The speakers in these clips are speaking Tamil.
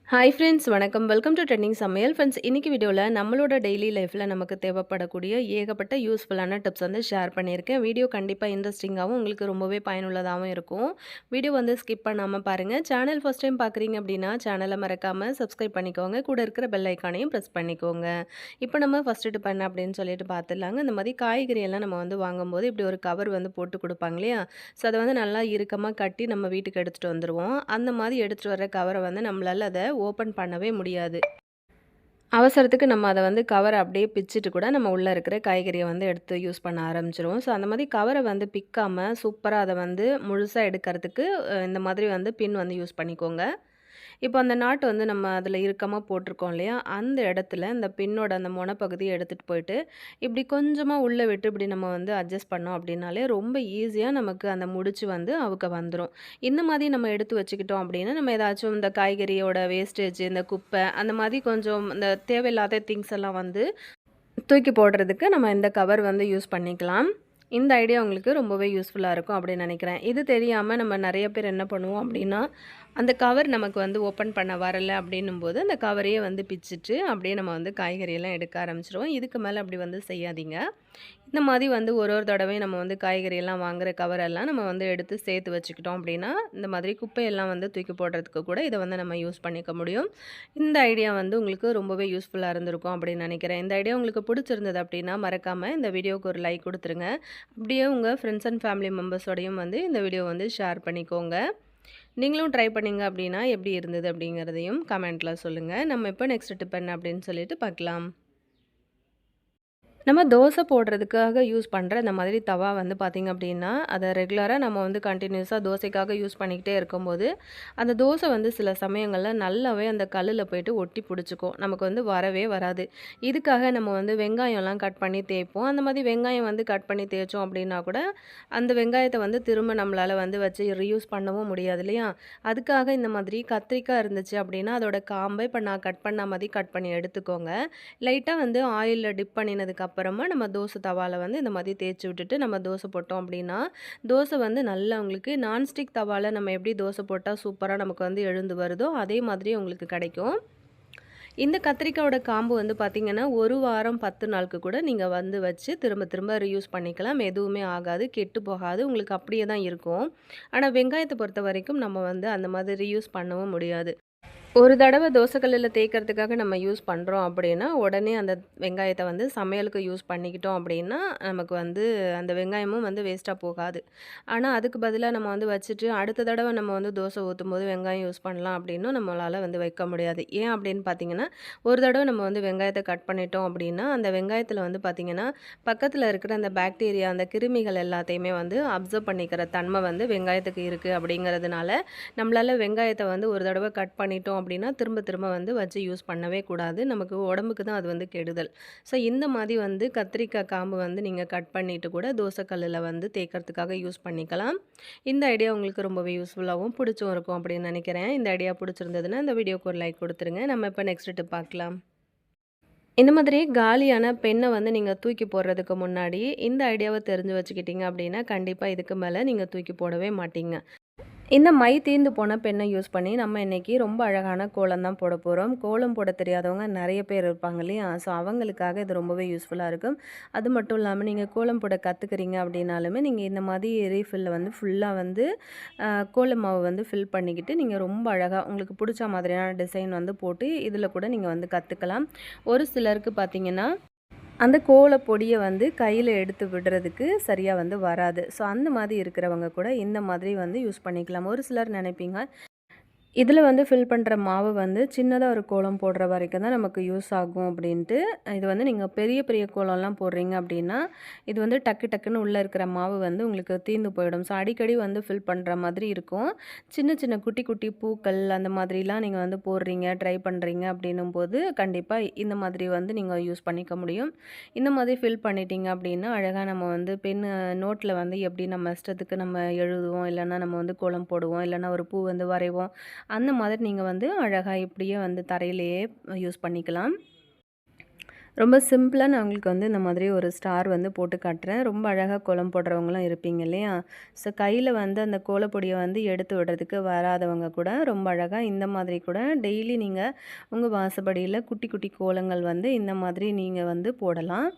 ஹாய் ஃப்ரெண்ட்ஸ் வணக்கம். வெல்கம் டு ட்ரெண்டிங் சமையல். ஃப்ரெண்ட்ஸ் இன்னைக்கு வீடியோவில் நம்மளோட டெய்லி லைஃப்பில் நமக்கு தேவைப்படக்கூடிய ஏகப்பட்ட யூஸ்ஃபுல்லான டிப்ஸ் வந்து ஷேர் பண்ணியிருக்கேன். வீடியோ கண்டிப்பாக இன்ட்ரெஸ்டிங்காகவும் உங்களுக்கு ரொம்பவே பயனுள்ளதாகவும் இருக்கும். வீடியோ வந்து ஸ்கிப் பண்ணாமல் பாருங்கள். சேனல் ஃபஸ்ட் டைம் பார்க்குறீங்க அப்படின்னா சேனலை மறக்காமல் சப்ஸ்கிரைப் பண்ணிக்கோங்க. கூட இருக்கிற பெல் ஐக்கானையும் ப்ரெஸ் பண்ணிக்கோங்க. இப்போ நம்ம ஃபஸ்ட்டு டிப் என்ன அப்படின்னு சொல்லிட்டு பார்த்துடலாங்க. இந்த மாதிரி காய்கறி எல்லாம் நம்ம வந்து வாங்கும்போது இப்படி ஒரு கவர் வந்து போட்டு கொடுப்பாங்க இல்லையா? ஸோ அதை வந்து நல்லா இறுக்கமாக கட்டி நம்ம வீட்டுக்கு எடுத்துகிட்டு வந்துடுவோம். அந்த மாதிரி எடுத்துகிட்டு வர கவரை வந்து நம்மளால் அதை ஓப்பன் பண்ணவே முடியாது. அவசரத்துக்கு நம்ம அத வந்து கவர அப்படியே பிச்சுட்டு கூட நம்ம உள்ள இருக்கிற காய்கறிய வந்து எடுத்து யூஸ் பண்ண ஆரம்பிச்சுருவோம். ஸோ அந்த மாதிரி கவர வந்து பிக்காம சூப்பரா அத வந்து முழுசா எடுக்கிறதுக்கு இந்த மாதிரி வந்து பின் வந்து யூஸ் பண்ணிக்கோங்க. இப்போ அந்த நாட்டு வந்து நம்ம அதில இறுக்கமா போட்டிருக்கோம் இல்லையா? அந்த இடத்துல இந்த பின்னோட அந்த மொனப்பகுதிய எடுத்துட்டு போயிட்டு, இப்படி கொஞ்சமா உள்ள விட்டு இப்படி நம்ம வந்து அட்ஜஸ்ட் பண்ணோம் அப்படின்னாலே, ரொம்ப ஈஸியா நமக்கு அந்த முடிச்சு வந்து அவுக்க வந்துரும். இந்த மாதிரி நம்ம எடுத்து வச்சுக்கிட்டோம் அப்படின்னா, நம்ம ஏதாச்சும் இந்த காய்கறியோட வேஸ்டேஜ், இந்த குப்பை அந்த மாதிரி கொஞ்சம் இந்த தேவையில்லாத திங்ஸ் எல்லாம் வந்து தூக்கி போடுறதுக்கு நம்ம இந்த கவர் வந்து யூஸ் பண்ணிக்கலாம். இந்த ஐடியா உங்களுக்கு ரொம்பவே யூஸ்ஃபுல்லா இருக்கும் அப்படின்னு நினைக்கிறேன். இது தெரியாம நம்ம நெறைய பேர் என்ன பண்ணுவோம் அப்படின்னா, அந்த கவர் நமக்கு வந்து ஓப்பன் பண்ண வரல அப்படின்னும்போது, அந்த கவரையே வந்து பிச்சுட்டு அப்படியே நம்ம வந்து காய்கறியெல்லாம் எடுக்க ஆரம்பிச்சுருவோம். இதுக்கு மேல அப்படி வந்து செய்யாதீங்க. இந்த மாதிரி வந்து ஒரு ஒரு தடவையும் நம்ம வந்து காய்கறியெல்லாம் வாங்குற கவரெல்லாம் நம்ம வந்து எடுத்து சேர்த்து வச்சுக்கிட்டோம் அப்படின்னா, இந்த மாதிரி குப்பையெல்லாம் வந்து தூக்கி போடுறதுக்கு கூட இதை வந்து நம்ம யூஸ் பண்ணிக்க முடியும். இந்த ஐடியா வந்து உங்களுக்கு ரொம்பவே யூஸ்ஃபுல்லா இருந்திருக்கும் அப்படின்னு நினைக்கிறேன். இந்த ஐடியா உங்களுக்கு பிடிச்சிருந்தது அப்படின்னா, மறக்காம இந்த வீடியோவுக்கு ஒரு லைக் குடுத்துருங்க. அப்படியே உங்க ஃப்ரெண்ட்ஸ் அண்ட் ஃபேமிலி மெம்பர்ஸோடையும் வந்து இந்த வீடியோ வந்து ஷேர் பண்ணிக்கோங்க. நீங்களும் ட்ரை பண்ணீங்க அப்படின்னா, எப்படி இருந்தது அப்படிங்கிறதையும் கமெண்ட்ல சொல்லுங்க. நம்ம இப்போ நெக்ஸ்ட் டிப் என்ன அப்படின்னு சொல்லிட்டு பார்க்கலாம். நம்ம தோசை போடுறதுக்காக யூஸ் பண்ணுற இந்த மாதிரி தவா வந்து பார்த்திங்க அப்படின்னா, அதை ரெகுலராக நம்ம வந்து கண்டினியூஸாக தோசைக்காக யூஸ் பண்ணிக்கிட்டே இருக்கும்போது, அந்த தோசை வந்து சில சமயங்களில் நல்லாவே அந்த கல்லில் போயிட்டு ஒட்டி பிடிச்சிக்கும். நமக்கு வந்து வரவே வராது. இதுக்காக நம்ம வந்து வெங்காயம்லாம் கட் பண்ணி தேய்ப்போம். அந்த மாதிரி வெங்காயம் வந்து கட் பண்ணி தேய்ச்சோம் அப்படின்னா கூட, அந்த வெங்காயத்தை வந்து திரும்ப நம்மளால் வந்து வச்சு ரீயூஸ் பண்ணவும் முடியாது இல்லையா? அதுக்காக இந்த மாதிரி கத்திரிக்காய் இருந்துச்சு அப்படின்னா, அதோட காம்பை இப்போ நான் கட் பண்ண மாதிரி கட் பண்ணி எடுத்துக்கோங்க. லைட்டாக வந்து ஆயிலில் டிப் பண்ணினதுக்கு அப்புறமா நம்ம தோசை தவால வந்து இந்த மாதிரி தேய்ச்சி விட்டுட்டு நம்ம தோசை போட்டோம் அப்படின்னா, தோசை வந்து நல்லா உங்களுக்கு நான்ஸ்டிக் தவால நம்ம எப்படி தோசை போட்டால் சூப்பராக நமக்கு வந்து எழுந்து வருதோ, அதே மாதிரி உங்களுக்கு கிடைக்கும். இந்த கத்திரிக்காயோட காம்பு வந்து பார்த்திங்கன்னா, 1 வாரம் 10 நாளுக்கு கூட நீங்க வந்து வச்சு திரும்ப திரும்ப ரீயூஸ் பண்ணிக்கலாம். எதுவுமே ஆகாது, கெட்டு போகாது. உங்களுக்கு அப்படியே தான் இருக்கும். ஆனா வெங்காயத்த பொறுத்தவரைக்கும் நம்ம வந்து அந்த மாதிரி ரீயூஸ் பண்ணவும் முடியாது. ஒரு தடவை தோசைக்கல்லில் தேய்க்கிறதுக்காக நம்ம யூஸ் பண்ணுறோம் அப்படின்னா, உடனே அந்த வெங்காயத்தை வந்து சமையலுக்கு யூஸ் பண்ணிக்கிட்டோம் அப்படின்னா, நமக்கு வந்து அந்த வெங்காயமும் வந்து வேஸ்ட்டாக போகாது. ஆனா, அதுக்கு பதிலா நம்ம வந்து வச்சுட்டு, அடுத்த தடவை நம்ம வந்து தோசை ஊத்தும்போது வெங்காயம் யூஸ் பண்ணலாம் அப்படின்னும் நம்மளால வந்து வைக்க முடியாது. ஏன் அப்படின்னு பார்த்தீங்கன்னா, ஒரு தடவை நம்ம வந்து வெங்காயத்த கட் பண்ணிட்டோம் அப்படின்னா, அந்த வெங்காயத்தில வந்து பார்த்தீங்கன்னா, பக்கத்தில இருக்கிற அந்த பாக்டீரியா, அந்த கிருமிகள் எல்லாத்தையுமே வந்து அப்சர்வ் பண்ணிக்கிற தன்மை வந்து வெங்காயத்துக்கு இருக்குது அப்படிங்கிறதுனால, நம்மளால வெங்காயத்த வந்து ஒரு தடவை கட் பண்ணிட்டோம் அப்படின்னா, திரும்ப திரும்ப வந்து வச்சு யூஸ் பண்ணவே கூடாது. நமக்கு உடம்புக்கு தான் அது வந்து கெடுதல். ஸோ இந்த மாதிரி வந்து கத்திரிக்காய் காம்பு வந்து நீங்க கட் பண்ணிட்டு கூட தோசை கல்லுல வந்து தேய்க்கிறதுக்காக யூஸ் பண்ணிக்கலாம். இந்த ஐடியா உங்களுக்கு ரொம்பவே யூஸ்ஃபுல்லாவும் பிடிச்சும் இருக்கும் அப்படின்னு நினைக்கிறேன். இந்த ஐடியா பிடிச்சிருந்ததுன்னா இந்த வீடியோக்கு ஒரு லைக் குடுத்துருங்க. நம்ம இப்போ நெக்ஸ்ட் டிப் பார்க்கலாம். இந்த மாதிரி காலியான பெண்ண வந்து நீங்க தூக்கி போடுறதுக்கு முன்னாடி, இந்த ஐடியாவ தெரிஞ்சு வச்சுக்கிட்டீங்க அப்படின்னா, கண்டிப்பா இதுக்கு மேல நீங்க தூக்கி போடவே மாட்டீங்க. இந்த மை தீர்ந்து போன பெண்ணை யூஸ் பண்ணி நம்ம இன்னைக்கு ரொம்ப அழகான கோலம் தான் போட போகிறோம். கோலம் போட தெரியாதவங்க நிறைய பேர் இருப்பாங்க இல்லையா? ஸோ அவங்களுக்காக இது ரொம்பவே யூஸ்ஃபுல்லாக இருக்கும். அது மட்டும் இல்லாமல் நீங்கள் கோலம் போட கற்றுக்கிறீங்க அப்படின்னாலுமே நீங்கள் இந்த மாதிரி ரீஃபில்ல வந்து ஃபுல்லாக வந்து கோல மாவு வந்து ஃபில் பண்ணிக்கிட்டு நீங்கள் ரொம்ப அழகாக உங்களுக்கு பிடிச்ச மாதிரியான டிசைன் வந்து போட்டு இதில் கூட நீங்கள் வந்து கற்றுக்கலாம். ஒரு சிலருக்கு பார்த்தீங்கன்னா அந்த கோல பொடிய வந்து கையில எடுத்து விடுறதுக்கு சரியா வந்து வராது. ஸோ அந்த மாதிரி இருக்கிறவங்க கூட இந்த மாதிரி வந்து யூஸ் பண்ணிக்கலாம். ஒரு சிலர் நினைப்பீங்க இதில வந்து ஃபில் பண்ணுற மாவு வந்து சின்னதா ஒரு கோலம் போடுற வரைக்கும் தான் நமக்கு யூஸ் ஆகும் அப்படின்ட்டு. இது வந்து நீங்க பெரிய பெரிய கோலம்லாம் போடுறீங்க அப்படின்னா, இது வந்து டக்கு டக்குன்னு உள்ளே இருக்கிற மாவு வந்து உங்களுக்கு தீர்ந்து போயிடும். ஸோ அடிக்கடி வந்து ஃபில் பண்ணுற மாதிரி இருக்கும். சின்ன சின்ன குட்டி குட்டி பூக்கள் அந்த மாதிரிலாம் நீங்க வந்து போடுறீங்க, ட்ரை பண்ணுறீங்க அப்படின்னும்போது, கண்டிப்பா இந்த மாதிரி வந்து நீங்க யூஸ் பண்ணிக்க முடியும். இந்த மாதிரி ஃபில் பண்ணிட்டீங்க அப்படின்னா, அழகா நம்ம வந்து நோட்ல வந்து எப்படி நம்ம இஷ்டத்துக்கு நம்ம எழுதுவோம், இல்லைன்னா நம்ம வந்து கோலம் போடுவோம், இல்லைன்னா ஒரு பூ வந்து வரைவோம். அந்த மாதிரி நீங்க வந்து அழகா இப்படியே வந்து தரையிலேயே யூஸ் பண்ணிக்கலாம். ரொம்ப சிம்பிளா நான் உங்களுக்கு வந்து இந்த மாதிரி ஒரு ஸ்டார் வந்து போட்டு காட்டுறேன். ரொம்ப அழகா கோலம் போடுறவங்களும் இருப்பீங்க இல்லையா? ஸோ கையில வந்து அந்த கோலப்பொடிய வந்து எடுத்து விடுறதுக்கு வராதவங்க கூட ரொம்ப அழகா இந்த மாதிரி கூட டெய்லி நீங்க உங்க வாசப்படியில குட்டி குட்டி கோலங்கள் வந்து இந்த மாதிரி நீங்க வந்து போடலாம்.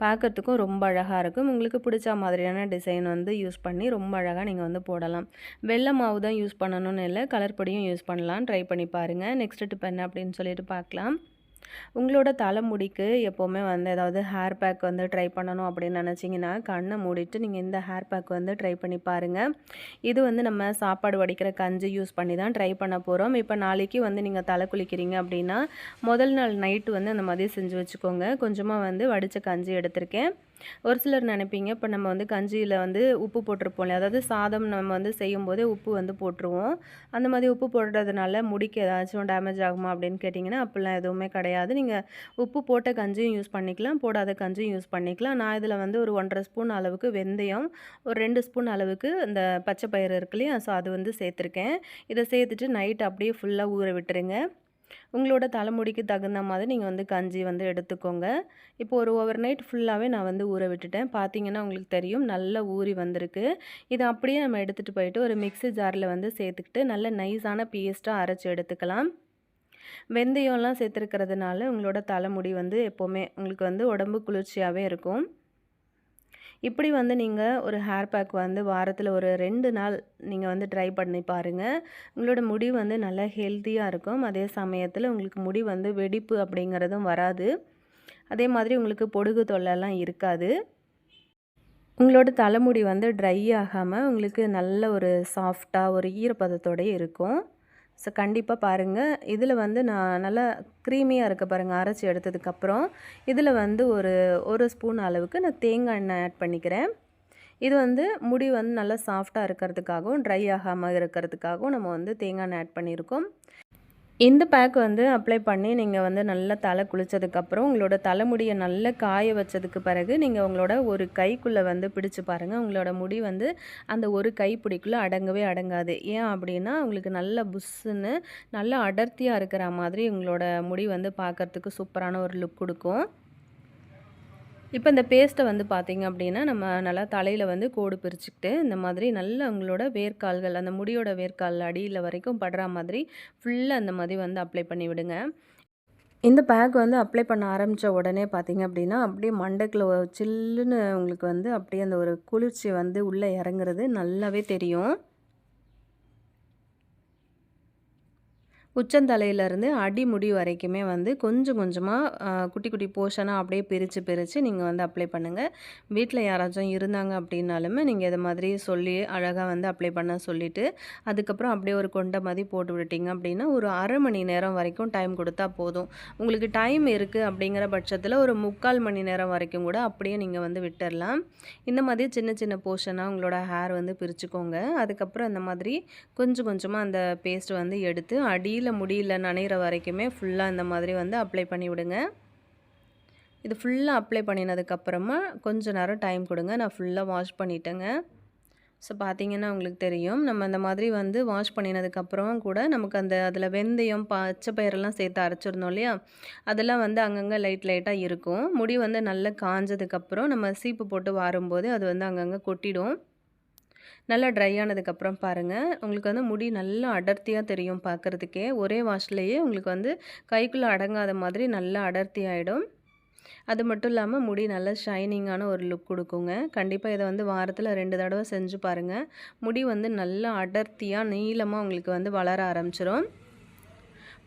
பார்க்கறதுக்கும் ரொம்ப அழகா இருக்கும். உங்களுக்கு பிடிச்ச மாதிரியான டிசைன் வந்து யூஸ் பண்ணி ரொம்ப அழகா நீங்க வந்து போடலாம். வெள்ள மாவு தான் யூஸ் பண்ணணும்னு இல்ல, கலர் பொடியும் யூஸ் பண்ணலாம். ட்ரை பண்ணி பாருங்க. நெக்ஸ்ட் டிப் என்ன அப்படின்னு சொல்லிட்டு பார்க்கலாம். உங்களோட தலைமுடிக்கு எப்போவுமே வந்து ஏதாவது ஹேர் பேக் வந்து ட்ரை பண்ணணும் அப்படின்னு நினச்சிங்கன்னா கண்ணை மூடிட்டு நீங்கள் இந்த ஹேர் பேக் வந்து ட்ரை பண்ணி பாருங்கள். இது வந்து நம்ம சாப்பாடு வடிக்கிற கஞ்சி யூஸ் பண்ணி தான் ட்ரை பண்ண போகிறோம். இப்போ நாளைக்கு வந்து நீங்கள் தலை குளிக்கிறீங்க அப்படின்னா முதல் நாள் நைட்டு வந்து அந்த மாதிரி செஞ்சு வச்சுக்கோங்க. கொஞ்சமாக வந்து வடித்த கஞ்சி எடுத்திருக்கேன். ஒரு சிலர் நினைப்பீங்க இப்போ நம்ம வந்து கஞ்சியில் வந்து உப்பு போட்டிருப்போம் இல்லையா, அதாவது சாதம் நம்ம வந்து செய்யும்போதே உப்பு வந்து போட்டுருவோம். அந்த மாதிரி உப்பு போடுறதுனால முடிக்கு ஏதாச்சும் டேமேஜ் ஆகுமா அப்படின்னு கேட்டிங்கன்னா அப்படிலாம் எதுவுமே கிடையாது. நீங்கள் உப்பு போட்ட கஞ்சியும் யூஸ் பண்ணிக்கலாம், போடாத கஞ்சியும் யூஸ் பண்ணிக்கலாம். நான் இதில் வந்து ஒரு 1.5 ஸ்பூன் அளவுக்கு வெந்தயம், ஒரு 2 ஸ்பூன் அளவுக்கு இந்த பச்சை பயிறு இருக்கு இல்லையா, ஸோ அது வந்து சேர்த்துருக்கேன். இதை சேர்த்துட்டு நைட் அப்படியே ஃபுல்லாக ஊற விட்டுருங்க. உங்களோட தலைமுடிக்கு தகுந்த மாதிரி நீங்கள் வந்து கஞ்சி வந்து எடுத்துக்கோங்க. இப்போ ஒரு ஓவர் நைட் ஃபுல்லாகவே நான் வந்து ஊற விட்டுட்டேன். பார்த்தீங்கன்னா உங்களுக்கு தெரியும் நல்லா ஊறி வந்திருக்கு. இதை அப்படியே நம்ம எடுத்துகிட்டு போயிட்டு ஒரு மிக்ஸி ஜாரில் வந்து சேர்த்துக்கிட்டு நல்ல நைஸான பேஸ்ட்டாக அரைச்சி எடுத்துக்கலாம். வெந்தயம்லாம் சேர்த்துருக்கிறதுனால உங்களோட தலைமுடி வந்து எப்போவுமே உங்களுக்கு வந்து உடம்பு குளிர்ச்சியாகவே இருக்கும். இப்படி வந்து நீங்கள் ஒரு ஹேர் பேக் வந்து வாரத்தில் ஒரு 2 நாள் நீங்கள் வந்து ட்ரை பண்ணி பாருங்கள். உங்களோட முடி வந்து நல்லா ஹெல்த்தியாக இருக்கும். அதே சமயத்தில் உங்களுக்கு முடி வந்து வெடிப்பு அப்படிங்கிறதும் வராது. அதே மாதிரி உங்களுக்கு பொடுகு தொல்லைலாம் இருக்காது. உங்களோட தலைமுடி வந்து ட்ரை ஆகாமல் உங்களுக்கு நல்ல ஒரு சாஃப்டாக ஒரு ஈரப்பதத்தோடயே இருக்கும். ஸோ கண்டிப்பாக பாருங்கள். இதில் வந்து நான் நல்லா க்ரீமியாக இருக்க பாருங்கள் அரைச்சி எடுத்ததுக்கப்புறம். இதில் வந்து ஒரு 1 ஸ்பூன் அளவுக்கு நான் தேங்காய் எண்ணெய் ஆட் பண்ணிக்கிறேன். இது வந்து முடி வந்து நல்லா சாஃப்டாக இருக்கிறதுக்காகவும் ட்ரை ஆகாமல் இருக்கிறதுக்காகவும் நம்ம வந்து தேங்காய் எண்ணெய் ஆட் பண்ணியிருக்கோம். இந்த பேக் வந்து அப்ளை பண்ணி நீங்கள் வந்து நல்லா தலை குளித்ததுக்கப்புறம் உங்களோட தலைமுடியை நல்லா காய வச்சதுக்கு பிறகு நீங்கள் உங்களோட ஒரு கைக்குள்ளே வந்து பிடிச்சு பாருங்கள். உங்களோட முடி வந்து அந்த ஒரு கைப்பிடிக்குள்ளே அடங்கவே அடங்காது. ஏன் அப்படின்னா உங்களுக்கு நல்ல புஷ்ஷுன்னு நல்லா அடர்த்தியாக இருக்கிற மாதிரி உங்களோட முடி வந்து பார்க்குறதுக்கு சூப்பரான ஒரு லுக் கொடுக்கும். இப்போ இந்த பேஸ்ட்டை வந்து பார்த்திங்க அப்படின்னா நம்ம நல்லா தலையில் வந்து கோடு பிரிச்சுக்கிட்டு இந்த மாதிரி நல்லா உங்களோட வேர்க்கால்கள் அந்த முடியோட வேர்க்கால் அடியில் வரைக்கும் படுற மாதிரி ஃபுல்லாக அந்த மாதிரி வந்து அப்ளை பண்ணி விடுங்க. இந்த பேக் வந்து அப்ளை பண்ண ஆரம்பித்த உடனே பார்த்திங்க அப்படின்னா அப்படியே மண்டைக்குள்ள சில்லுன்னு உங்களுக்கு வந்து அப்படியே அந்த ஒரு குளிர்ச்சி வந்து உள்ளே இறங்குறது நல்லாவே தெரியும். உச்சந்தலையிலேருந்து அடிமுடி வரைக்குமே வந்து கொஞ்சம் கொஞ்சமாக குட்டி குட்டி போர்ஷனாக அப்படியே பிரித்து நீங்கள் வந்து அப்ளை பண்ணுங்கள். வீட்டில் யாராச்சும் இருந்தாங்க அப்படின்னாலுமே நீங்கள் இதை மாதிரி சொல்லி அழகாக வந்து அப்ளை பண்ண சொல்லிவிட்டு அதுக்கப்புறம் அப்படியே ஒரு கொண்டை மாதிரி போட்டு விட்டீங்க அப்படின்னா ஒரு அரை மணி நேரம் வரைக்கும் டைம் கொடுத்தா போதும். உங்களுக்கு டைம் இருக்குது அப்படிங்கிற பட்சத்தில் ஒரு 3/4 மணி நேரம் வரைக்கும் கூட அப்படியே நீங்கள் வந்து விட்டுடலாம். இந்த மாதிரி சின்ன சின்ன போர்ஷனாக உங்களோட ஹேர் வந்து பிரிச்சுக்கோங்க. அதுக்கப்புறம் இந்த மாதிரி கொஞ்சம் கொஞ்சமாக அந்த பேஸ்ட் வந்து எடுத்து அடியில் முடியல நனைகிற வரைக்குமே ஃபுல்லாக இந்த மாதிரி வந்து அப்ளை பண்ணி விடுங்க. இது ஃபுல்லாக அப்ளை பண்ணினதுக்கப்புறமா கொஞ்சம் நேரம் டைம் கொடுங்க. நான் ஃபுல்லாக வாஷ் பண்ணிட்டேங்க. ஸோ பார்த்தீங்கன்னா உங்களுக்கு தெரியும் நம்ம இந்த மாதிரி வந்து வாஷ் பண்ணினதுக்கப்புறம் கூட நமக்கு அந்த அதில் வெந்தயம் பச்சை பயிரெல்லாம் சேர்த்து அரைச்சிருந்தோம் இல்லையா, அதெல்லாம் வந்து அங்கங்கே லைட்டாக இருக்கும். முடி வந்து நல்லா காஞ்சதுக்கப்புறம் நம்ம சீப்பு போட்டு வாரும்போது அது வந்து அங்கங்கே கொட்டிடும். நல்லா ட்ரை ஆனதுக்கப்புறம் பாருங்கள் உங்களுக்கு வந்து முடி நல்லா அடர்த்தியாக தெரியும் பார்க்குறதுக்கே. ஒரே வாஷ்லேயே உங்களுக்கு வந்து கைக்குள்ளே அடங்காத மாதிரி நல்லா அடர்த்தி ஆகிடும். அது மட்டும் இல்லாமல் முடி நல்லா ஷைனிங்கான ஒரு லுக் கொடுக்குங்க. கண்டிப்பாக இதை வந்து வாரத்தில் 2 தடவை செஞ்சு பாருங்கள். முடி வந்து நல்லா அடர்த்தியாக நீளமாக உங்களுக்கு வந்து வளர ஆரம்பிச்சிடும்.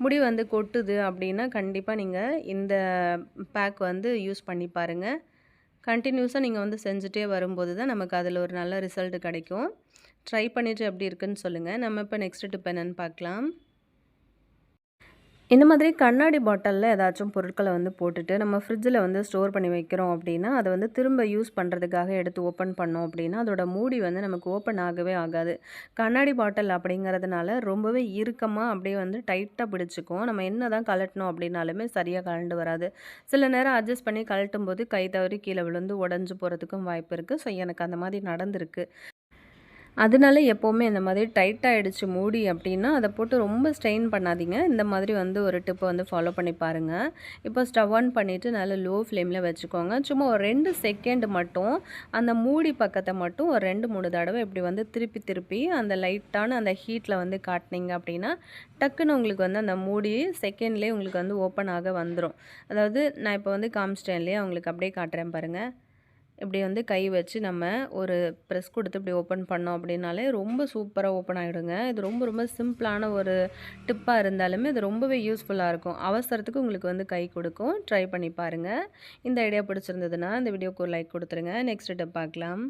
முடி வந்து கொட்டுது அப்படின்னா கண்டிப்பாக நீங்கள் இந்த பேக் வந்து யூஸ் பண்ணி பாருங்கள். கண்டினியூஸாக நீங்கள் வந்து செஞ்சுட்டே வரும்போது தான் நமக்கு அதில் ஒரு நல்ல ரிசல்ட் கிடைக்கும். ட்ரை பண்ணிவிட்டு எப்படி இருக்குன்னு சொல்லுங்கள். நம்ம இப்போ நெக்ஸ்ட் டிப் என்னென்னு பார்க்கலாம். இந்த மாதிரி கண்ணாடி பாட்டிலில் ஏதாச்சும் பொருட்களை வந்து போட்டுட்டு நம்ம ஃப்ரிட்ஜில் வந்து ஸ்டோர் பண்ணி வைக்கிறோம் அப்படின்னா அதை வந்து திரும்ப யூஸ் பண்ணுறதுக்காக எடுத்து ஓப்பன் பண்ணோம் அப்படின்னா அதோட மூடி வந்து நமக்கு ஓப்பன் ஆகவே ஆகாது. கண்ணாடி பாட்டில் அப்படிங்கிறதுனால ரொம்பவே இறுக்கமாக அப்படியே வந்து டைட்டாக பிடிச்சிக்கும். நம்ம என்ன தான் கழட்டணும் அப்படின்னாலுமே சரியாக கழண்டு வராது. சில நேரம் அட்ஜஸ்ட் பண்ணி கழட்டும் போது கை தவறி கீழே விழுந்து உடஞ்சி போகிறதுக்கும் வாய்ப்பு இருக்குது. ஸோ எனக்கு அந்த மாதிரி நடந்திருக்கு. அதனால எப்போவுமே இந்த மாதிரி டைட் ஆயிடுச்சு மூடி அப்படின்னா, அத போட்டு ரொம்ப ஸ்ட்ரெயின் பண்ணாதீங்க. இந்த மாதிரி வந்து ஒரு டிப்ப வந்து ஃபாலோ பண்ணி பாருங்க. இப்போ ஸ்டவ் ஆன் பண்ணிட்டு நல்லா லோ ஃப்ளேம்ல வச்சுக்கோங்க. சும்மா ஒரு 2 செகண்ட் மட்டும் அந்த மூடி பக்கத்த மட்டும் ஒரு 2, 3 தடவ இப்படி வந்து திருப்பி திருப்பி அந்த லைட்டான அந்த ஹீட்ல வந்து காட்டுனீங்க அப்படின்னா, டக்குன்னு உங்களுக்கு வந்து அந்த மூடி செகண்ட்லேயே உங்களுக்கு வந்து ஓப்பன் ஆக வந்துரும். அதாவது நான் இப்போ வந்து காமிச்சிட்டேன் இல்லையா? உங்களுக்கு அப்படியே காட்டுறேன் பாருங்க. இப்படி வந்து கை வச்சு நம்ம ஒரு ப்ரெஸ் கொடுத்து இப்படி ஓப்பன் பண்ணோம் அப்படின்னாலே ரொம்ப சூப்பராக ஓப்பன் ஆகிடுங்க. இது ரொம்ப ரொம்ப சிம்பிளான ஒரு டிப்பாக இருந்தாலுமே இது ரொம்பவே யூஸ்ஃபுல்லாக இருக்கும். அவசரத்துக்கு உங்களுக்கு வந்து கை கொடுக்கும். ட்ரை பண்ணி பாருங்கள். இந்த ஐடியா பிடிச்சிருந்ததுன்னா இந்த வீடியோக்கு ஒரு லைக் கொடுத்துருங்க. நெக்ஸ்ட் டிப் பார்க்கலாம்.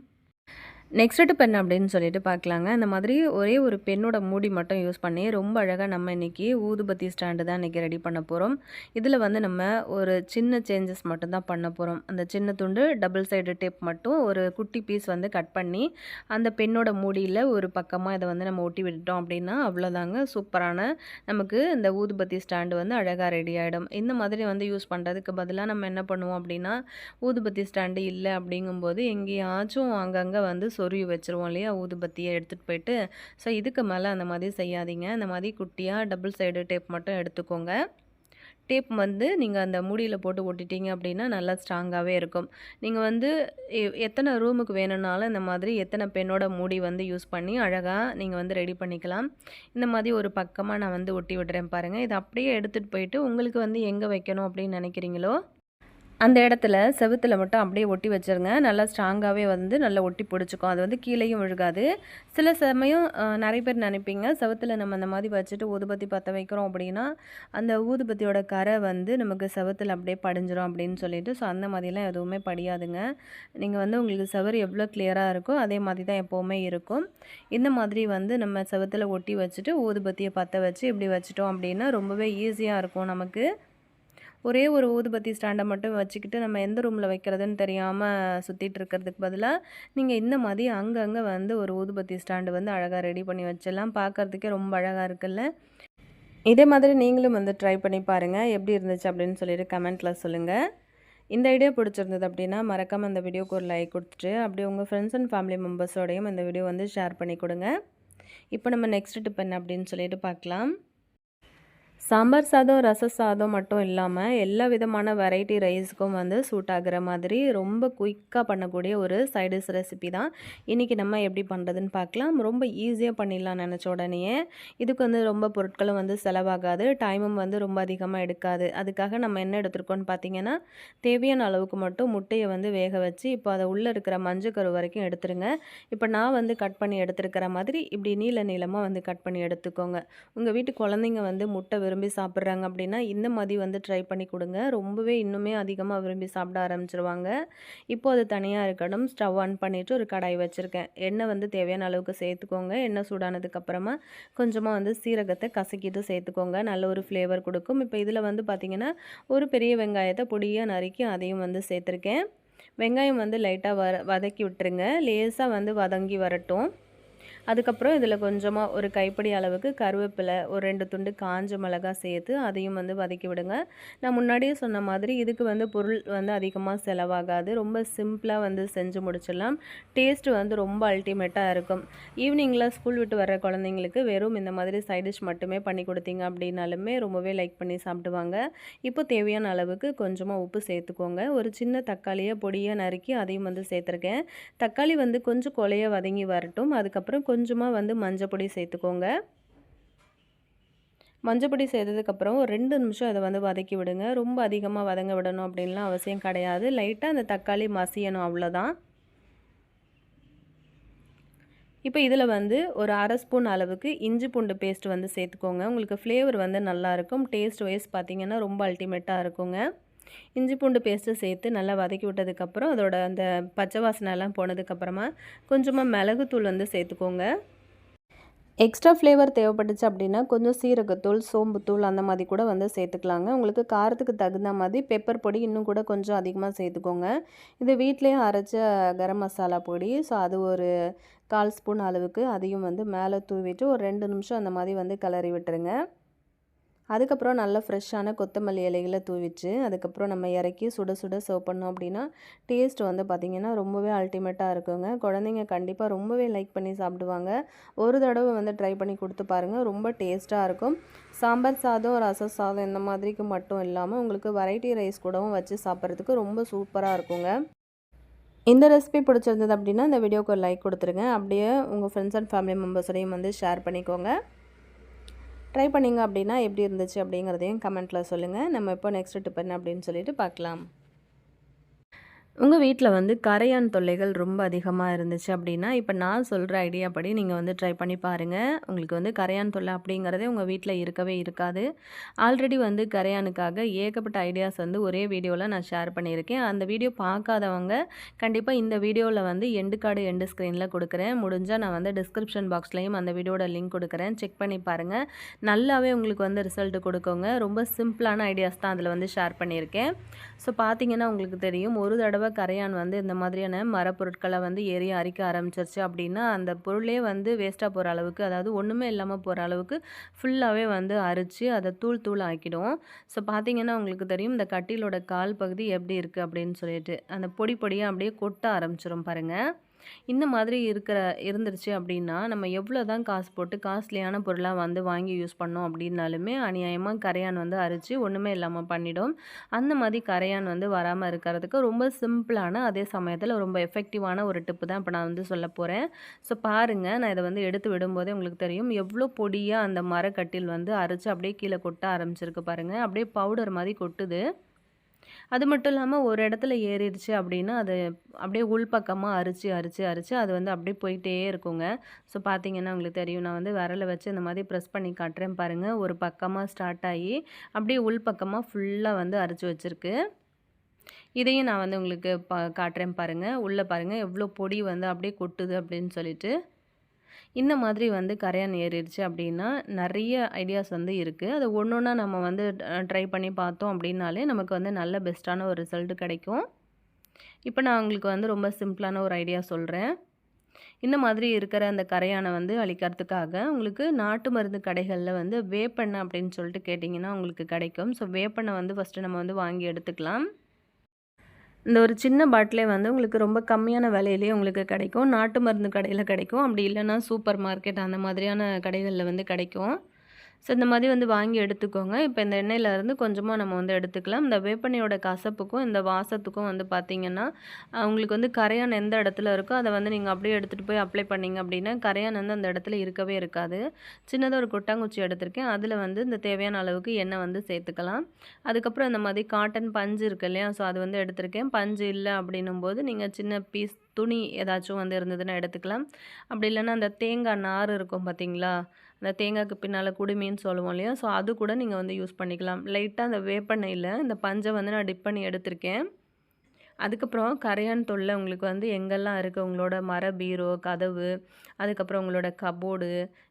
நெக்ஸ்ட் பென் அப்படின்னு சொல்லிட்டு பார்க்கலாங்க. இந்த மாதிரி ஒரே ஒரு பென்னோட மூடி மட்டும் யூஸ் பண்ணி ரொம்ப அழகாக நம்ம இன்றைக்கி ஊதுபத்தி ஸ்டாண்டு தான் இன்றைக்கி ரெடி பண்ண போகிறோம். இதில் வந்து நம்ம ஒரு சின்ன சேஞ்சஸ் மட்டும் தான் பண்ண போகிறோம். அந்த சின்ன துண்டு டபுள் சைடு டேப் மட்டும் ஒரு குட்டி பீஸ் வந்து கட் பண்ணி அந்த பென்னோட மூடியில் ஒரு பக்கமாக இதை வந்து நம்ம ஒட்டி விட்டுட்டோம் அப்படின்னா அவ்வளோதாங்க. சூப்பரான நமக்கு இந்த ஊதுபத்தி ஸ்டாண்டு வந்து அழகாக ரெடி ஆகிடும். இந்த மாதிரி வந்து யூஸ் பண்ணுறதுக்கு பதிலாக நம்ம என்ன பண்ணுவோம் அப்படின்னா, ஊதுபத்தி ஸ்டாண்டு இல்லை அப்படிங்கும்போது எங்கேயாச்சும் அங்கங்கே வந்து சொருவி வச்சுருவோம் இல்லையா ஊதுபத்தியை எடுத்துகிட்டு போயிட்டு. ஸோ இதுக்கு மேலே அந்த மாதிரி செய்யாதீங்க. இந்த மாதிரி குட்டியாக டபுள் சைடு டேப் மட்டும் எடுத்துக்கோங்க. டேப் வந்து நீங்கள் அந்த மூடியில் போட்டு ஒட்டிட்டீங்க அப்படின்னா நல்லா ஸ்ட்ராங்காகவே இருக்கும். நீங்கள் வந்து எத்தனை ரூமுக்கு வேணும்னாலும் இந்த மாதிரி எத்தனை பென்னோட மூடி வந்து யூஸ் பண்ணி அழகாக நீங்கள் வந்து ரெடி பண்ணிக்கலாம். இந்த மாதிரி ஒரு பக்கமாக நான் வந்து ஒட்டி விடுறேன் பாருங்கள். இதை அப்படியே எடுத்துகிட்டு போயிட்டு உங்களுக்கு வந்து எங்கே வைக்கணும் அப்படின்னு நினைக்கிறீங்களோ அந்த இடத்துல செவுத்துல மட்டும் அப்படியே ஒட்டி வச்சுருங்க. நல்லா ஸ்ட்ராங்காகவே வந்து நல்லா ஒட்டி பிடிச்சிக்கும். அது வந்து கீழேயும் விழுகாது. சில சமயம் நிறைய பேர் நினைப்பீங்க, செவுத்துல நம்ம அந்த மாதிரி வச்சுட்டு ஊதுபத்தி பற்ற வைக்கிறோம் அப்படின்னா, அந்த ஊதுபத்தியோட கரை வந்து நமக்கு செவுத்துல அப்படியே படிஞ்சிரும் அப்படின்னு சொல்லிட்டு. ஸோ அந்த மாதிரிலாம் எதுவுமே படியாதுங்க. நீங்கள் வந்து உங்களுக்கு செவுரு எவ்வளோ கிளியராக இருக்கோ அதே மாதிரி தான் எப்போவுமே இருக்கும். இந்த மாதிரி வந்து நம்ம செவுத்துல ஒட்டி வச்சுட்டு ஊதுபத்தியை பற்ற வச்சு இப்படி வச்சுட்டோம் அப்படின்னா ரொம்பவே ஈஸியாக இருக்கும் நமக்கு. ஒரே ஒரு ஊதுபத்தி ஸ்டாண்டை மட்டும் வச்சுக்கிட்டு நம்ம எந்த ரூமில் வைக்கிறதுன்னு தெரியாமல் சுற்றிட்டு இருக்கிறதுக்கு பதிலாக நீங்கள் இந்த மாதிரி அங்கங்கே வந்து ஒரு ஊதுபத்தி ஸ்டாண்டு வந்து அழகாக ரெடி பண்ணி வச்சிடலாம். பார்க்குறதுக்கே ரொம்ப அழகாக இருக்குல்ல. இதே மாதிரி நீங்களும் வந்து ட்ரை பண்ணி பாருங்கள். எப்படி இருந்துச்சு அப்படின்னு சொல்லிட்டு கமெண்ட்டில் சொல்லுங்கள். இந்த ஐடியா பிடிச்சிருந்தது அப்படின்னா மறக்காமல் இந்த வீடியோக்கு ஒரு லைக் கொடுத்துட்டு அப்படியே உங்கள் ஃப்ரெண்ட்ஸ் அண்ட் ஃபேமிலி மெம்பர்ஸோடையும் இந்த வீடியோ வந்து ஷேர் பண்ணி கொடுங்க. இப்போ நம்ம நெக்ஸ்ட் டிப் என்ன அப்படின்னு சொல்லிட்டு பார்க்கலாம். சாம்பார் சாதம், ரச சாதம் மட்டும் இல்லாமல் எல்லா விதமான வெரைட்டி ரைஸுக்கும் வந்து சூட் ஆகிற மாதிரி ரொம்ப குயிக்காக பண்ணக்கூடிய ஒரு சைடிஷ் ரெசிபி தான் இன்றைக்கி நம்ம எப்படி பண்ணுறதுன்னு பார்க்கலாம். ரொம்ப ஈஸியாக பண்ணிடலாம் நினச்ச உடனேயே. இதுக்கு வந்து ரொம்ப பொருட்களும் வந்து செலவாகாது, டைமும் வந்து ரொம்ப அதிகமாக எடுக்காது. அதுக்காக நம்ம என்ன எடுத்துருக்கோன்னு பார்த்தீங்கன்னா, தேவையான அளவுக்கு மட்டும் முட்டையை வந்து வேக வச்சு இப்போ அதை உள்ளே இருக்கிற மஞ்சக்கரு வரைக்கும் எடுத்துருங்க. இப்போ நான் வந்து கட் பண்ணி எடுத்துருக்கிற மாதிரி இப்படி நீளமாக வந்து கட் பண்ணி எடுத்துக்கோங்க. உங்கள் வீட்டு குழந்தைங்க வந்து முட்டை விரும்பி சாப்பிட்றாங்க அப்படின்னா இந்த மாதிரி வந்து ட்ரை பண்ணி கொடுங்க. ரொம்பவே இன்னுமே அதிகமாக விரும்பி சாப்பிட ஆரம்பிச்சிருவாங்க. இப்போ அது தனியாக இருக்கட்டும். ஸ்டவ் ஆன் பண்ணிவிட்டு ஒரு கடாய் வச்சுருக்கேன். எண்ணெய் வந்து தேவையான அளவுக்கு சேர்த்துக்கோங்க. எண்ணெய் சூடானதுக்கப்புறமா கொஞ்சமாக வந்து சீரகத்தை கசக்கிட்டு சேர்த்துக்கோங்க. நல்ல ஒரு ஃப்ளேவர் கொடுக்கும். இப்போ இதில் வந்து பார்த்திங்கன்னா ஒரு பெரிய வெங்காயத்தை பொடியாக நறுக்கி அதையும் வந்து சேர்த்துருக்கேன். வெங்காயம் வந்து லைட்டாக வதக்கி விட்டுருங்க. லேசாக வந்து வதங்கி வரட்டும். அதுக்கப்புறம் இதில் கொஞ்சமாக ஒரு கைப்பிடி அளவுக்கு கருவேப்பிலை, ஒரு 2 துண்டு காஞ்ச மிளகாய் சேர்த்து அதையும் வந்து வதக்கி விடுங்க. நான் முன்னாடியே சொன்ன மாதிரி இதுக்கு வந்து பொருள் வந்து அதிகமாக செலவாகாது. ரொம்ப சிம்பிளாக வந்து செஞ்சு முடிச்சிடலாம். டேஸ்ட்டு வந்து ரொம்ப அல்டிமேட்டாக இருக்கும். ஈவினிங்கில் ஸ்கூல் விட்டு வர குழந்தைங்களுக்கு வெறும் இந்த மாதிரி சைட் டிஷ் மட்டுமே பண்ணி கொடுத்தீங்க அப்படின்னாலுமே ரொம்பவே லைக் பண்ணி சாப்பிடுவாங்க. இப்போ தேவையான அளவுக்கு கொஞ்சமாக உப்பு சேர்த்துக்கோங்க. ஒரு சின்ன தக்காளியை பொடியாக நறுக்கி அதையும் வந்து சேர்த்துருக்கேன். தக்காளி வந்து கொஞ்சம் கொலைய வதங்கி வரட்டும். அதுக்கப்புறம் கொஞ்சமாக வந்து மஞ்சப்பொடி சேர்த்துக்கோங்க. மஞ்சப்பொடி சேர்த்ததுக்கப்புறம் ஒரு 2 நிமிஷம் அதை வந்து வதக்கி விடுங்க. ரொம்ப அதிகமாக வதங்க விடணும் அப்படின்லாம் அவசியம் கிடையாது. லைட்டாக அந்த தக்காளி மசியணும், அவ்வளோதான். இப்போ இதில் வந்து ஒரு 1/2 ஸ்பூன் அளவுக்கு இஞ்சி பூண்டு பேஸ்ட் வந்து சேர்த்துக்கோங்க. உங்களுக்கு ஃப்ளேவர் வந்து நல்லாயிருக்கும். டேஸ்ட் வைஸ் பார்த்திங்கன்னா ரொம்ப அல்டிமேட்டாக இருக்குங்க. இஞ்சி பூண்டு பேஸ்ட்டு சேர்த்து நல்லா வதக்கி விட்டதுக்கப்புறம் அதோட அந்த பச்சை வாசனைலாம் போனதுக்கப்புறமா கொஞ்சமாக மிளகுத்தூள் வந்து சேர்த்துக்கோங்க. எக்ஸ்ட்ரா ஃப்ளேவர் தேவைப்பட்டுச்சு அப்படின்னா கொஞ்சம் சீரகத்தூள், சோம்புத்தூள் அந்த மாதிரி கூட வந்து சேர்த்துக்கலாங்க. உங்களுக்கு காரத்துக்கு தகுந்த மாதிரி பெப்பர் பொடி இன்னும் கூட கொஞ்சம் அதிகமாக சேர்த்துக்கோங்க. இது வீட்டிலேயே அரைச்ச கரம் மசாலா பொடி. ஸோ அது ஒரு 1/4 ஸ்பூன் அளவுக்கு அதையும் வந்து மேலே தூவிட்டு ஒரு 2 நிமிஷம் அந்த மாதிரி வந்து கிளறி விட்டுருங்க. அதுக்கப்புறம் நல்ல ஃப்ரெஷ்ஷான கொத்தமல்லி இலைகள தூவிச்சு, அதுக்கப்புறம் நம்ம இறக்கி சுட சுட சர்வ் பண்ணோம் அப்படின்னா, டேஸ்ட் வந்து பார்த்திங்கன்னா ரொம்பவே அல்டிமேட்டாக இருக்குங்க. குழந்தைங்க கண்டிப்பாக ரொம்பவே லைக் பண்ணி சாப்பிடுவாங்க. ஒரு தடவை வந்து ட்ரை பண்ணி கொடுத்து பாருங்கள். ரொம்ப டேஸ்ட்டாக இருக்கும். சாம்பார் சாதம், ரசம் சாதம் இந்த மாதிரிக்கு மட்டும் இல்லாமல் உங்களுக்கு வெரைட்டி ரைஸ் கூடவும் வச்சு சாப்பிட்றதுக்கு ரொம்ப சூப்பராக இருக்குங்க. இந்த ரெசிபி பிடிச்சிருந்தது அப்படின்னா இந்த வீடியோக்கு ஒரு லைக் கொடுத்துருங்க. அப்படியே உங்கள் ஃப்ரெண்ட்ஸ் அண்ட் ஃபேமிலி மெம்பர்ஸோடையும் வந்து ஷேர் பண்ணிக்கோங்க. ட்ரை பண்ணிங்க அப்படின்னா எப்படி இருந்துச்சு அப்படிங்கிறதையும் கமெண்ட்டில் சொல்லுங்கள். நம்ம இப்போ நெக்ஸ்ட் டிப் என்ன அப்படின்னு சொல்லிட்டு பார்க்கலாம். உங்கள் வீட்டில் வந்து கரையான் தொல்லைகள் ரொம்ப அதிகமாக இருந்துச்சு அப்படின்னா, இப்போ நான் சொல்கிற ஐடியா படி நீங்கள் வந்து ட்ரை பண்ணி பாருங்கள். உங்களுக்கு வந்து கரையான் தொல்லை அப்படிங்கிறதே உங்கள் வீட்டில் இருக்கவே இருக்காது. ஆல்ரெடி வந்து கரையானுக்காக ஏகப்பட்ட ஐடியாஸ் வந்து ஒரே வீடியோவில் நான் ஷேர் பண்ணியிருக்கேன். அந்த வீடியோ பார்க்காதவங்க கண்டிப்பாக இந்த வீடியோவில் வந்து எண்டு கார்டு எண்டு ஸ்க்ரீனில் கொடுக்குறேன். முடிஞ்சால் நான் வந்து டிஸ்கிரிப்ஷன் பாக்ஸ்லேயும் அந்த வீடியோட லிங்க் கொடுக்குறேன். செக் பண்ணி பாருங்கள். நல்லாவே உங்களுக்கு வந்து ரிசல்ட் கொடுக்குங்க. ரொம்ப சிம்பிளான ஐடியாஸ் தான் அதில் வந்து ஷேர் பண்ணியிருக்கேன். ஸோ பார்த்தீங்கன்னா உங்களுக்கு தெரியும், ஒரு தடவை கரையான் வந்து இந்த மாதிரியான மரப்பொருட்களை வந்து ஏறி அரிக்க ஆரம்பிச்சிருச்சு அப்படின்னா, அந்த பொருளே வந்து வேஸ்ட்டாக போகிற அளவுக்கு, அதாவது ஒன்றுமே இல்லாமல் போகிற அளவுக்கு ஃபுல்லாகவே வந்து அரித்து அதை தூள் தூள் ஆக்கிடும். ஸோ பார்த்தீங்கன்னா உங்களுக்கு தெரியும், இந்த கட்டிலோட கால் பகுதி எப்படி இருக்குது அப்படின்னு சொல்லிட்டு அந்த பொடி பொடியாக அப்படியே கொட்ட ஆரம்பிச்சிடும் பாருங்கள். இந்த மாதிரி இருந்துருச்சு அப்படின்னா, நம்ம எவ்வளோ தான் காசு போட்டு காஸ்ட்லியான பொருளாக வந்து வாங்கி யூஸ் பண்ணோம் அப்படின்னாலுமே, அநியாயமாக கரையான் வந்து அரிச்சு ஒன்றுமே இல்லாமல் பண்ணிடும். அந்த மாதிரி கரையான் வந்து வராமல் இருக்கிறதுக்கு ரொம்ப சிம்பிளான, அதே சமயத்தில் ரொம்ப எஃபெக்டிவான ஒரு டிப்பு தான் இப்போ நான் வந்து சொல்ல போகிறேன். ஸோ பாருங்கள், நான் இதை வந்து எடுத்து விடும்போதே உங்களுக்கு தெரியும், எவ்வளோ பொடியாக அந்த மரக்கட்டில் வந்து அரைச்சு அப்படியே கீழே கொட்ட ஆரம்பிச்சிருக்கு பாருங்கள். அப்படியே பவுடர் மாதிரி கொட்டுது. அது மட்டும் இல்லாமல் ஒரு இடத்துல ஏறிடுச்சு அப்படின்னா, அது அப்படியே உள்பக்கமாக அரிச்சு அரிச்சு அரிச்சு அது வந்து அப்படியே போயிட்டே இருக்குங்க. ஸோ பார்த்தீங்கன்னா உங்களுக்கு தெரியும், நான் வந்து விரல வச்சு இந்த மாதிரி ப்ரெஸ் பண்ணி காட்டுறேன் பாருங்கள். ஒரு பக்கமாக ஸ்டார்ட் ஆகி அப்படியே உள்பக்கமாக ஃபுல்லாக வந்து அரிச்சு வச்சுருக்கு. இதையும் நான் வந்து உங்களுக்கு காட்டுறேன் பாருங்கள். உள்ளே பாருங்கள் எவ்வளோ பொடி வந்து அப்படியே கொட்டுது அப்படின்னு சொல்லிட்டு. இந்த மாதிரி வந்து கரையான் ஏறிடுச்சு அப்படின்னா, நிறைய ஐடியாஸ் வந்து இருக்குது. அது ஒன்று ஒன்றா நம்ம வந்து ட்ரை பண்ணி பார்த்தோம் அப்படின்னாலே, நமக்கு வந்து நல்ல பெஸ்ட்டான ஒரு ரிசல்ட் கிடைக்கும். இப்போ நான் உங்களுக்கு வந்து ரொம்ப சிம்பிளான ஒரு ஐடியா சொல்கிறேன். இந்த மாதிரி இருக்கிற அந்த கரையானை வந்து அழிக்கிறதுக்காக உங்களுக்கு நாட்டு மருந்து கடைகளில் வந்து வேப்பெண்ணெய் அப்படின்னு சொல்லிட்டு கேட்டிங்கன்னா உங்களுக்கு கிடைக்கும். ஸோ வேப்பெண்ணெய் வந்து ஃபஸ்ட்டு நம்ம வந்து வாங்கி எடுத்துக்கலாம். இந்த ஒரு சின்ன பாட்டிலே வந்து உங்களுக்கு ரொம்ப கம்மியான விலையிலேயே உங்களுக்கு கிடைக்கும். நாட்டு மருந்து கடையில் கிடைக்கும். அப்படி இல்லைன்னா சூப்பர் மார்க்கெட் அந்த மாதிரியான கடைகளில் வந்து கிடைக்கும். ஸோ இந்த மாதிரி வந்து வாங்கி எடுத்துக்கோங்க. இப்போ இந்த எண்ணெயிலேருந்து கொஞ்சமாக நம்ம வந்து எடுத்துக்கலாம். இந்த வேப்பெண்ணெயோட கசப்புக்கும் இந்த வாசத்துக்கும் வந்து பார்த்திங்கன்னா, உங்களுக்கு வந்து கரையான் எந்த இடத்துல இருக்கோ அதை வந்து நீங்கள் அப்படியே எடுத்துகிட்டு போய் அப்ளை பண்ணிங்க அப்படின்னா, கரையான் வந்து அந்த இடத்துல இருக்கவே இருக்காது. சின்னதாக ஒரு கொட்டாங்குச்சி எடுத்திருக்கேன். அதில் வந்து இந்த தேவையான அளவுக்கு எண்ணெய் வந்து சேர்த்துக்கலாம். அதுக்கப்புறம் இந்த மாதிரி காட்டன் பஞ்சு இருக்கு இல்லையா? ஸோ அது வந்து எடுத்திருக்கேன். பஞ்சு இல்லை அப்படின்னும்போது நீங்கள் சின்ன பீஸ் துணி ஏதாச்சும் வந்து இருந்ததுன்னா எடுத்துக்கலாம். அப்படி இல்லைன்னா அந்த தேங்காய் நார் இருக்கும் பார்த்தீங்களா? அந்த தேங்காய்க்கு பின்னால் குடுமின்னு சொல்லுவோம் இல்லையா? ஸோ அது கூட நீங்கள் வந்து யூஸ் பண்ணிக்கலாம். லைட்டாக அந்த வேப்பெண்ணெயில் இந்த பஞ்சை வந்து நான் டிப் பண்ணி எடுத்திருக்கேன். அதுக்கப்புறம் கரையான் தொல்லை உங்களுக்கு வந்து எங்கெல்லாம் இருக்குது, உங்களோட மர பீரோ, கதவு, அதுக்கப்புறம் உங்களோட கபோர்டு,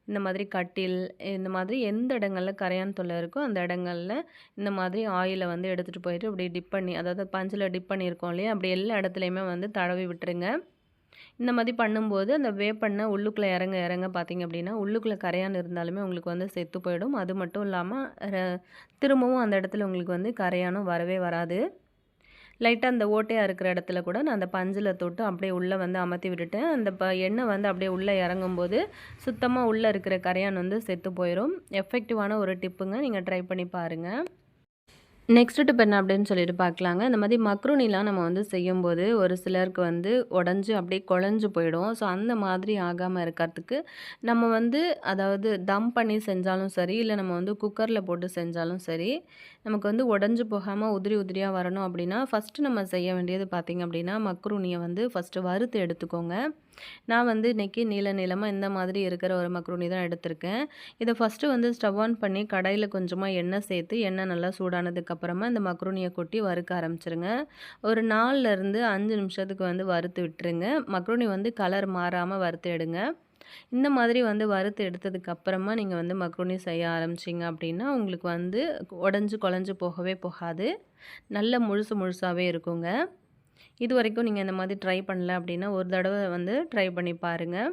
இந்த மாதிரி கட்டில், இந்த மாதிரி எந்த இடங்கள்ல கரையான் தொல்லை இருக்கோ அந்த இடங்கள்ல இந்த மாதிரி ஆயிலை வந்து எடுத்துகிட்டு போயிட்டு அப்படி டிப் பண்ணி, அதாவது பஞ்சில் டிப் பண்ணியிருக்கோம் இல்லையா? அப்படி எல்லா இடத்துலையுமே வந்து தடவி விட்டுருங்க. இந்த மாதிரி பண்ணும்போது அந்த வேப்பெண்ணெய் உள்ளுக்குள்ளே இறங்க இறங்க பார்த்தீங்க அப்படின்னா, உள்ளுக்குள்ளே கரையான் இருந்தாலுமே உங்களுக்கு வந்து செத்து போயிடும். அது மட்டும் இல்லாமல் திரும்பவும் அந்த இடத்துல உங்களுக்கு வந்து கரையானும் வரவே வராது. லைட்டாக அந்த ஓட்டையாக இருக்கிற இடத்துல கூட நான் அந்த பஞ்சில் தொட்டு அப்படியே உள்ளே வந்து அமர்த்தி விட்டுட்டேன். அந்த எண்ணெய் வந்து அப்படியே உள்ளே இறங்கும்போது சுத்தமாக உள்ளே இருக்கிற கரையான் வந்து செத்து போயிடும். எஃபெக்டிவான ஒரு டிப்புங்க. நீங்கள் ட்ரை பண்ணி பாருங்கள். நெக்ஸ்ட் டிப் என்ன அப்படின்னு சொல்லிட்டு பார்க்கலாங்க. இந்த மாதிரி மக்ருனிலாம் நம்ம வந்து செய்யும்போது ஒரு சிலருக்கு வந்து உடஞ்சி அப்படியே குழஞ்சு போயிடும். ஸோ அந்த மாதிரி ஆகாமல் இருக்கிறதுக்கு நம்ம வந்து அதாவது தம் பண்ணி செஞ்சாலும் சரி, இல்லை நம்ம வந்து குக்கரில் போட்டு செஞ்சாலும் சரி, நமக்கு வந்து உடஞ்சி போகாமல் உதிரி உதிரியாக வரணும் அப்படின்னா, ஃபஸ்ட்டு நம்ம செய்ய வேண்டியது பார்த்திங்க அப்படின்னா, மக்ருனியை வந்து ஃபஸ்ட்டு வறுத்து எடுத்துக்கோங்க. நான் வந்து இன்றைக்கி நீளமாக இந்த மாதிரி இருக்கிற ஒரு மக்ருனி தான் எடுத்திருக்கேன். இதை ஃபஸ்ட்டு வந்து ஸ்டவ் ஆன் பண்ணி கடாயில் கொஞ்சமாக எண்ணெய் சேர்த்து, எண்ணெய் நல்லா சூடானதுக்கப்புறமா இந்த மக்ருனியை கொட்டி வறுக்க ஆரம்பிச்சிருங்க. ஒரு 4லேருந்து 5 நிமிஷத்துக்கு வந்து வறுத்து விட்டுருங்க. மக்ருனி வந்து கலர் மாறாமல் வறுத்து எடுங்க. இந்த மாதிரி வந்து வறுத்து எடுத்ததுக்கப்புறமா நீங்கள் வந்து மக்ருனி செய்ய ஆரம்பிச்சிங்க அப்படின்னா, உங்களுக்கு வந்து உடஞ்சி குழஞ்சி போகவே போகாது. நல்ல முழுசாகவே இருக்குங்க. இது வரைக்கும் நீங்கள் இந்த மாதிரி ட்ரை பண்ணல அப்படின்னா, ஒரு தடவை வந்து ட்ரை பண்ணி பாருங்கள்.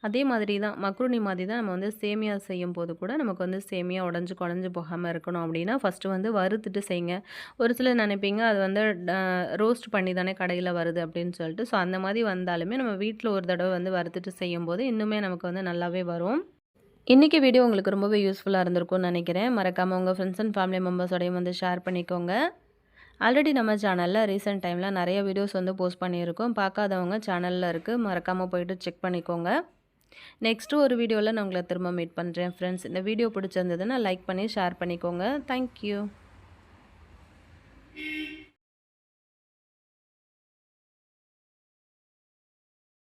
அதே மாதிரி தான் மக்ருனி மாதிரி தான் நம்ம வந்து சேமியா செய்யும்போது கூட நமக்கு வந்து சேமியா உடைஞ்சு குழஞ்சு போகாமல் இருக்கணும் அப்படின்னா ஃபஸ்ட்டு வந்து வறுத்துட்டு செய்யுங்க. ஒரு சிலர் நினைப்பீங்க அது வந்து ரோஸ்ட் பண்ணி தானே கடையில் வருது அப்படின்னு சொல்லிட்டு. ஸோ அந்த மாதிரி வந்தாலுமே நம்ம வீட்டில் ஒரு தடவை வந்து வறுத்துட்டு செய்யும்போது இன்னுமே நமக்கு வந்து நல்லாவே வரும். இன்றைக்கி வீடியோ உங்களுக்கு ரொம்பவே யூஸ்ஃபுல்லாக இருந்திருக்கும்னு நினைக்கிறேன். மறக்காமல் உங்கள் ஃப்ரெண்ட்ஸ் அண்ட் ஃபேமிலி மெம்பர்ஸோடையும் வந்து ஷேர் பண்ணிக்கோங்க. ஆல்ரெடி நம்ம சேனலில் ரீசெண்ட் டைமில் நிறைய வீடியோஸ் வந்து போஸ்ட் பண்ணியிருக்கோம். பார்க்காதவங்க சேனலில் இருக்குது, மறக்காமல் போயிட்டு செக் பண்ணிக்கோங்க. நெக்ஸ்ட்டு ஒரு வீடியோவில் நான் உங்களை திரும்ப மீட் பண்ணுறேன் ஃப்ரெண்ட்ஸ். இந்த வீடியோ பிடிச்சிருந்ததுன்னா லைக் பண்ணி ஷேர் பண்ணிக்கோங்க. தேங்க்யூ.